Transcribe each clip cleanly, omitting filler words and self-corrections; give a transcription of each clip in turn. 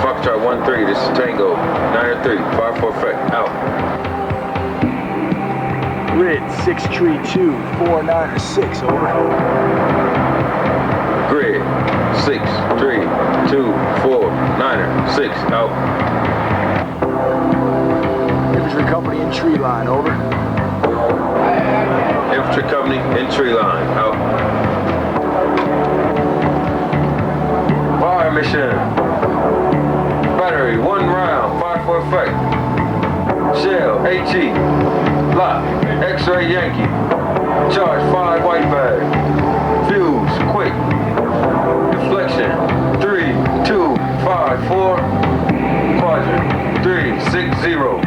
Foxtrot 1-3, this is Tango. 9-3, 5-4 effect, out. Grid 632, 496, over. Grid 63249 out. Infantry company in tree line, over. Infantry company in tree line, out. Fire mission. Battery 1 round, 5-4 effect. Shell, AT, lock, X-ray Yankee. Charge 5 white bag. Fuse, quick. Deflection, 3, 2, 5, 4. Quadrant, 3, 6, 0.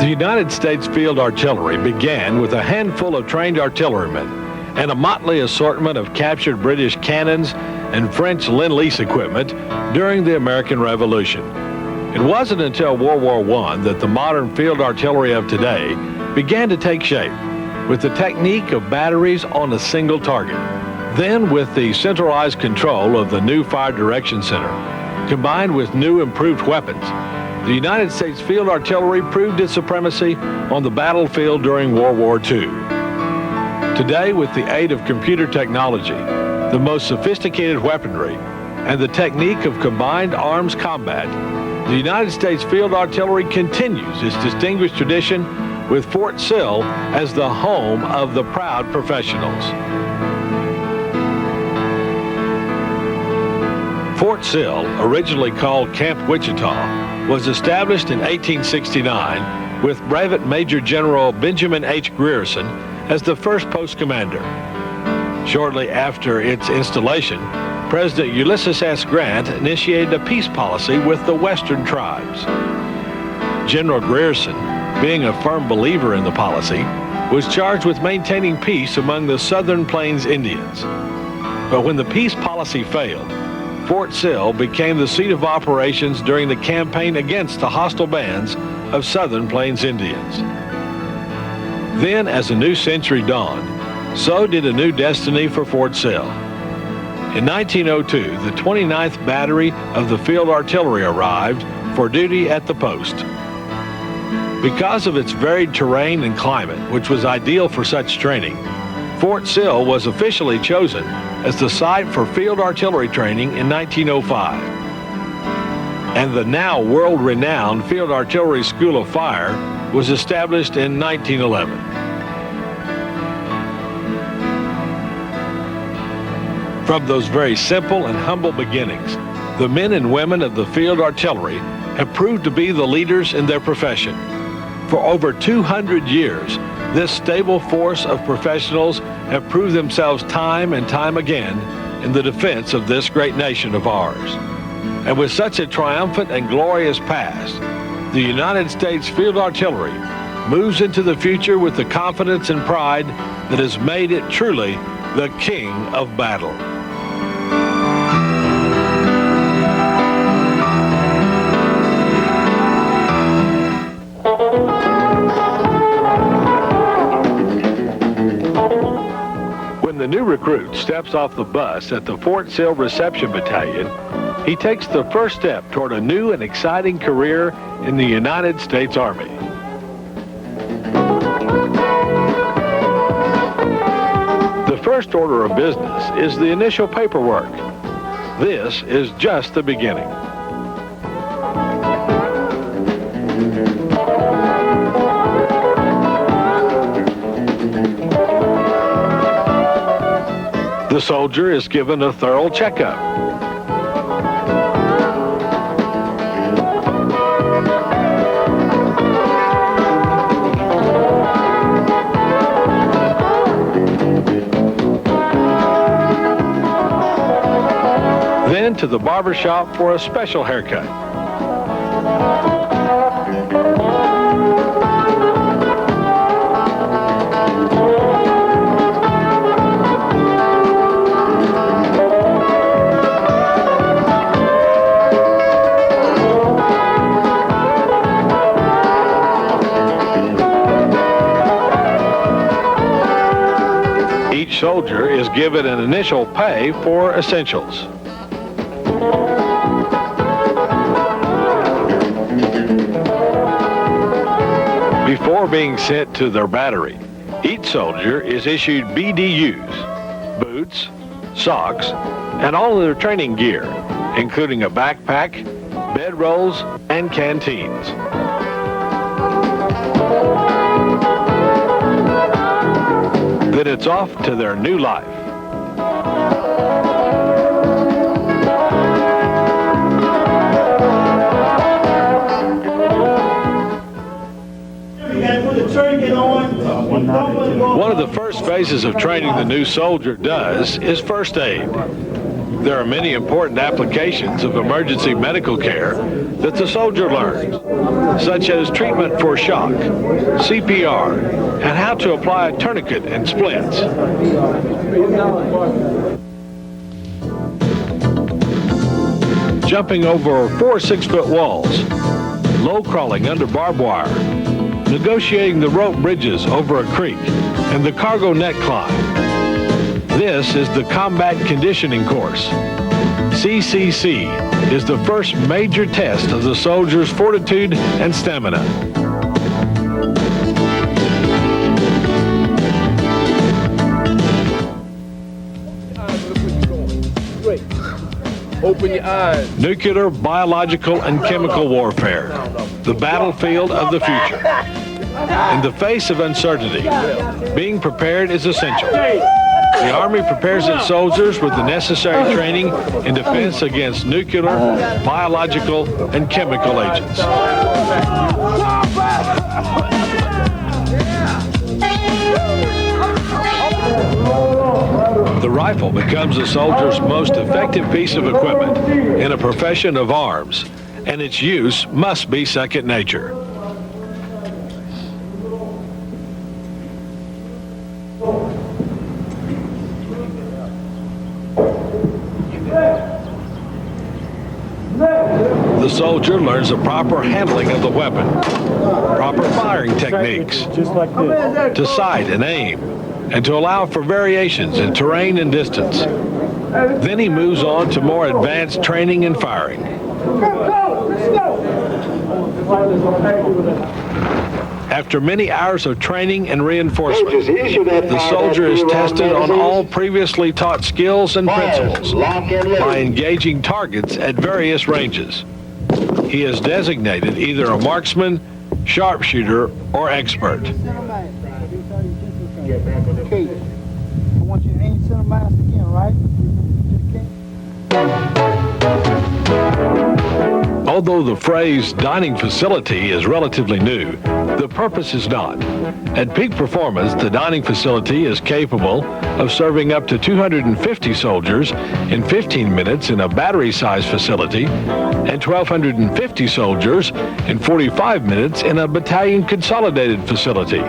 The United States Field Artillery began with a handful of trained artillerymen and a motley assortment of captured British cannons and French Lend-Lease equipment during the American Revolution. It wasn't until World War I that the modern field artillery of today began to take shape, with the technique of batteries on a single target. Then, with the centralized control of the new Fire Direction Center, combined with new improved weapons, the United States Field Artillery proved its supremacy on the battlefield during World War II. Today, with the aid of computer technology, the most sophisticated weaponry, and the technique of combined arms combat, the United States Field Artillery continues its distinguished tradition with Fort Sill as the home of the proud professionals. Fort Sill, originally called Camp Wichita, was established in 1869 with Brevet Major General Benjamin H. Grierson as the first post commander. Shortly after its installation, President Ulysses S. Grant initiated a peace policy with the Western tribes. General Grierson, being a firm believer in the policy, was charged with maintaining peace among the Southern Plains Indians. But when the peace policy failed, Fort Sill became the seat of operations during the campaign against the hostile bands of Southern Plains Indians. Then, as a new century dawned, so did a new destiny for Fort Sill. In 1902, the 29th Battery of the Field Artillery arrived for duty at the post. Because of its varied terrain and climate, which was ideal for such training, Fort Sill was officially chosen as the site for field artillery training in 1905. And the now world-renowned Field Artillery School of Fire was established in 1911. From those very simple and humble beginnings, the men and women of the Field Artillery have proved to be the leaders in their profession. For over 200 years, this stable force of professionals have proved themselves time and time again in the defense of this great nation of ours. And with such a triumphant and glorious past, the United States Field Artillery moves into the future with the confidence and pride that has made it truly the king of battle. When the new recruit steps off the bus at the Fort Sill Reception Battalion, he takes the first step toward a new and exciting career in the United States Army. The first order of business is the initial paperwork. This is just the beginning. The soldier is given a thorough checkup. Then to the barber shop for a special haircut. Each soldier is given an initial pay for essentials. Before being sent to their battery, each soldier is issued BDUs, boots, socks, and all of their training gear, including a backpack, bedrolls, and canteens. Then it's off to their new life. One of the first phases of training the new soldier does is first aid. There are many important applications of emergency medical care that the soldier learns, such as treatment for shock, CPR, and how to apply a tourniquet and splints. Jumping over 4 6-foot walls, low crawling under barbed wire, negotiating the rope bridges over a creek, and the cargo net climb. This is the Combat Conditioning Course. CCC is the first major test of the soldier's fortitude and stamina. Open your eyes. Nuclear, biological, and chemical warfare, the battlefield of the future. In the face of uncertainty, being prepared is essential. The Army prepares its soldiers with the necessary training in defense against nuclear, biological, and chemical agents. The rifle becomes a soldier's most effective piece of equipment in a profession of arms, and its use must be second nature. The soldier learns the proper handling of the weapon, proper firing techniques, to sight and aim, and to allow for variations in terrain and distance. Then he moves on to more advanced training and firing. After many hours of training and reinforcement, the soldier is tested on all previously taught skills and principles by engaging targets at various ranges. He is designated either a marksman, sharpshooter, or expert. Okay. I want you to aim center mass again, right? Although the phrase dining facility is relatively new, the purpose is not. At peak performance, the dining facility is capable of serving up to 250 soldiers in 15 minutes in a battery-sized facility and 1,250 soldiers in 45 minutes in a battalion consolidated facility.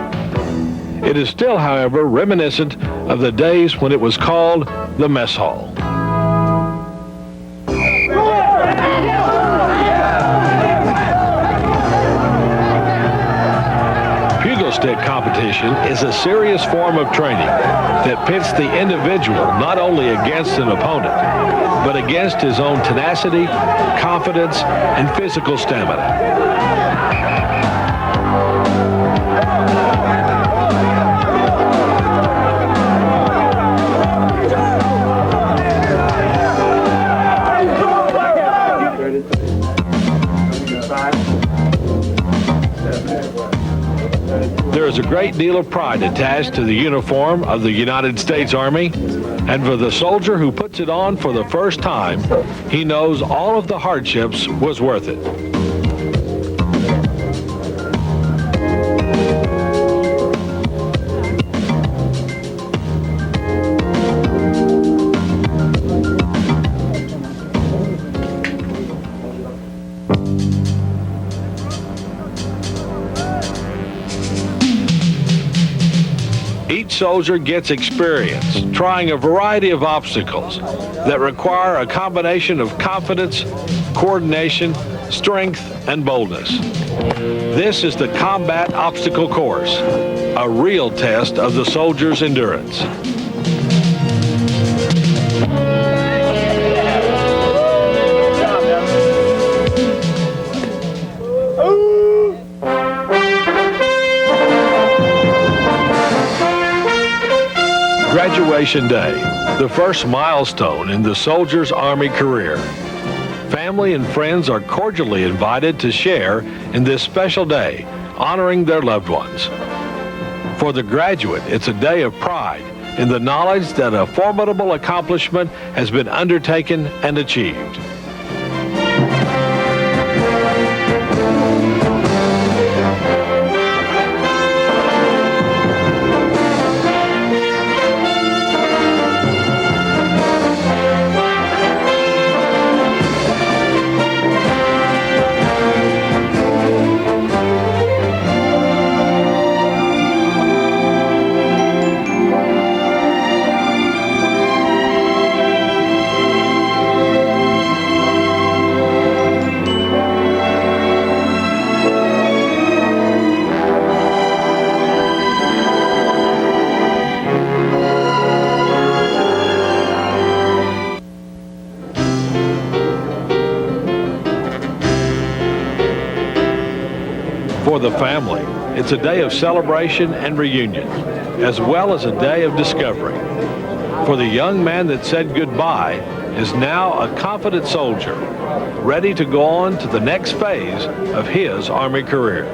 It is still, however, reminiscent of the days when it was called the mess hall. Pugil stick competition is a serious form of training that pits the individual not only against an opponent, but against his own tenacity, confidence, and physical stamina. There is There's a great deal of pride attached to the uniform of the United States Army, and for the soldier who puts it on for the first time, he knows all of the hardships was worth it. Each soldier gets experience trying a variety of obstacles that require a combination of confidence, coordination, strength, and boldness. This is the combat obstacle course, a real test of the soldier's endurance. Graduation Day, the first milestone in the soldier's Army career. Family and friends are cordially invited to share in this special day, honoring their loved ones. For the graduate, it's a day of pride in the knowledge that a formidable accomplishment has been undertaken and achieved. For the family, it's a day of celebration and reunion, as well as a day of discovery. For the young man that said goodbye is now a confident soldier, ready to go on to the next phase of his Army career.